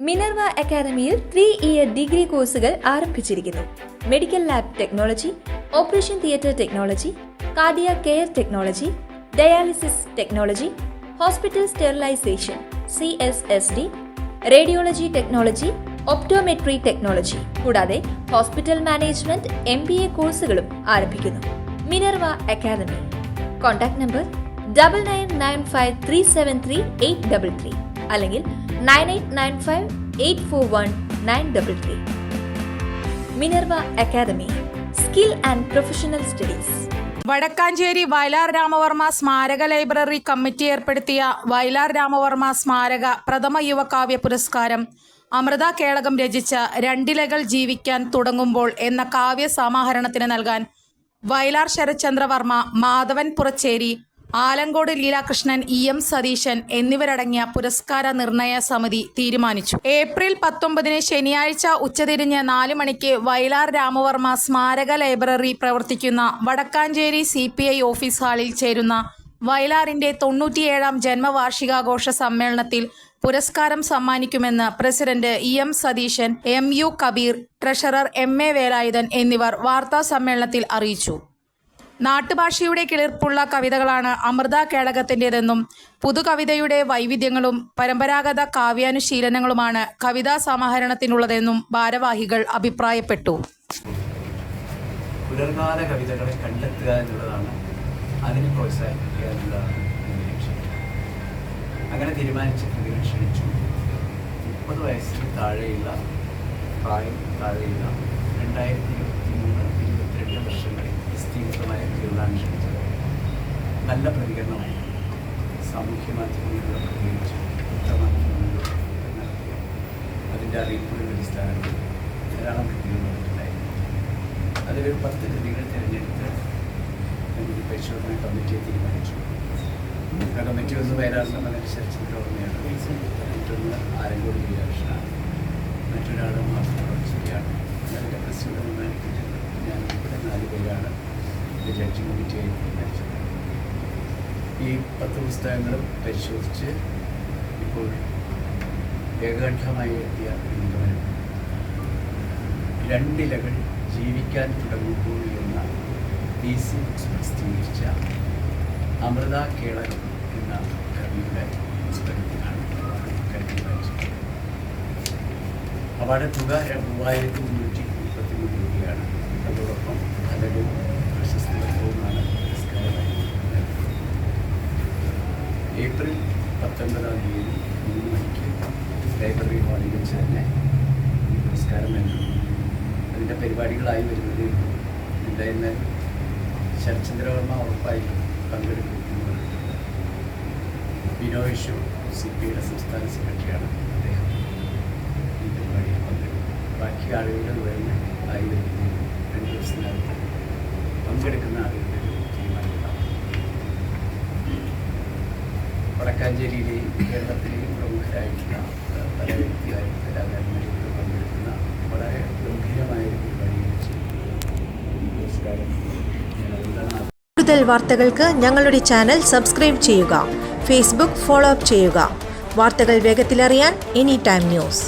Minerva അക്കാദമിയിൽ 3-ഇയർ degree കോഴ്സുകൾ ആരംഭിച്ചിരിക്കുന്നു. Medical lab technology, operation theatre technology, cardiac care technology, dialysis technology, hospital sterilization (CSSD), radiology technology, optometry technology കൂടാതെ hospital management MBA കോഴ്സുകളും ആരംഭിക്കുന്നു. Minerva academy. Contact number 9995373833 അല്ലെങ്കിൽ 9895841933. Minerva academy, skill and professional studies. Vadakkanchery Vayalar Ramavarma സ്മാരക library committee ഏർപ്പെടുത്തിയ വയലാർ രാമവർമ്മ സ്മാരക പ്രഥമ യുവകാവ്യ പുരസ്കാരം അമൃത കേളകം രചിച്ച രണ്ടിലകൾ ജീവിക്കാൻ തുടങ്ങുമ്പോൾ എന്ന കാവ്യ സമാഹരണത്തിന് നൽകാൻ വയലാർ ശരത്ചന്ദ്രവർമ്മ, മാധവൻ പുറച്ചേരി, ആലങ്കോട് ലീലാകൃഷ്ണൻ, EM സതീശൻ എന്നിവരടങ്ങിയ പുരസ്കാര നിർണയ സമിതി തീരുമാനിച്ചു. ഏപ്രിൽ 19 ശനിയാഴ്ച ഉച്ചതിരിഞ്ഞ് 4 മണിക്ക് വയലാർ രാമവർമ്മ സ്മാരക ലൈബ്രറി പ്രവർത്തിക്കുന്ന വടക്കാഞ്ചേരി CPI ഓഫീസ് ഹാളിൽ ചേരുന്ന വയലാറിന്റെ 97ാം ജന്മവാർഷികാഘോഷ സമ്മേളനത്തിൽ പുരസ്കാരം സമ്മാനിക്കുമെന്ന് president EM Satheesan, MU Kabeer, treasurer MA Velayudhan എന്നിവർ വാർത്താ സമ്മേളനത്തിൽ അറിയിച്ചു. നാട്ടുഭാഷയുടെ കിളിർപ്പുള്ള കവിതകളാണ് അമൃത കേളകത്തിൻ്റെതെന്നും പുതുകവിതയുടെ വൈവിധ്യങ്ങളും പരമ്പരാഗത കാവ്യാനുശീലനങ്ങളുമാണ് കവിതാ സമാഹരണത്തിനുള്ളതെന്നും ഭാരവാഹികൾ അഭിപ്രായപ്പെട്ടു. പുലർകാല കവിതകളെ കണ്ടെത്തുക എന്നുള്ളതാണ്, അതിന് പ്രോത്സാഹിപ്പിക്കുക എന്നുള്ളതാണ് എൻ്റെ ലക്ഷ്യം. അങ്ങനെ തീരുമാനിച്ച കൃതികൾ ക്ഷണിച്ചു. 30 വയസ്സിന് താഴെയുള്ള പ്രായത്തിന് താഴെയുള്ള 2023-22 വർഷങ്ങളിൽ പ്രസിദ്ധീകൃതമായ കൃതികളാണ് ക്ഷണിച്ചത്. നല്ല പ്രതികരണമായി. സാമൂഹ്യ മാധ്യമങ്ങളിലൂടെ പ്രതികരിച്ചു, പത്രമാധ്യമങ്ങളിലൂടെ നടത്തിയ അതിൻ്റെ അറിയിപ്പുകളുടെ അടിസ്ഥാനത്തിൽ ധാരാളം കൃതികൾ വന്നിട്ടുണ്ടായിരുന്നു. അതിലൊരു 10 കൃതികൾ തിരഞ്ഞെടുത്ത് എനിക്ക് പരിശോധന കമ്മിറ്റിയെ തീരുമാനിച്ചു. ആ കമ്മിറ്റി ഒന്ന് വയലാർ ശരത്ചന്ദ്രവർമ്മയാണ്, മറ്റൊന്ന് ആലങ്കോട് ലീലാകൃഷ്ണനാണ്, മറ്റൊരാൾ മാധവൻ പുറച്ചേരിയാണ്. അതിൻ്റെ പ്രസിഡന്റ് തീരുമാനിക്കുന്നത് ഞാൻ ഇവിടെ 4 പേരാണ് ജഡ്ജിങ് കമ്മിറ്റിയായി തീരുമാനിച്ചത്. ഈ 10 പുസ്തകങ്ങളും പരിശോധിച്ച് ഇപ്പോൾ ഏകകണ്ഠമായി എത്തിയ നിഗമനം രണ്ടിലകൾ ജീവിക്കാൻ തുടങ്ങുമ്പോൾ എന്ന DC ബുക്സ് പ്രസിദ്ധീകരിച്ച അമൃത കേളകം എന്ന കവിയുടെ പുസ്തകത്തിനാണ് കരുതി വായിച്ചത്. അവാർഡ് തുക 3333 രൂപയാണ്. അതോടൊപ്പം അല്ലെങ്കിൽ പ്രശസ്തി പത്രവുമാണ് പുരസ്കാരമായി നൽകുന്നത്. ഏപ്രിൽ 19 3 മണിക്ക് ലൈബ്രറി ഹാളിൽ വെച്ച് തന്നെ ഈ പുരസ്കാരം നൽകും. അതിൻ്റെ പരിപാടികളായി വരുന്നതേ ഉള്ളൂ. എന്തായാലും ശരത്ചന്ദ്രവർമ്മ ഉറപ്പായി പങ്കെടുക്കുന്നു. ബിനോയ് CPIയുടെ സംസ്ഥാന സെക്രട്ടറിയാണ് അദ്ദേഹം. ഈ പരിപാടിയിൽ പങ്കെടുക്കും. ബാക്കി ആളുകളുടെ വിവരങ്ങൾ ആയി വരുന്നതിന് 2 ദിവസത്തിനകത്ത് പങ്കെടുക്കുന്ന ആളുകളുടെ ഒരു തീരുമാനമാണ്. വടക്കാഞ്ചേരിയിലെയും കേരളത്തിലെയും പ്രമുഖരായിട്ടുള്ള പല വ്യക്തികളും കലാകാരന്മാരും പങ്കെടുക്കുന്ന വളരെ ഗംഭീരമായ ഒരു പരിപാടിയിൽ വെച്ച് ഈ പുരസ്കാരം കൂടുതൽ വാർത്തകൾക്ക് ഞങ്ങളുടെ ചാനൽ സബ്സ്ക്രൈബ് ചെയ്യുക. ഫേസ്ബുക്ക് ഫോളോ അപ്പ് ചെയ്യുക. വാർത്തകൾ വേഗത്തിലറിയാൻ Anytime News.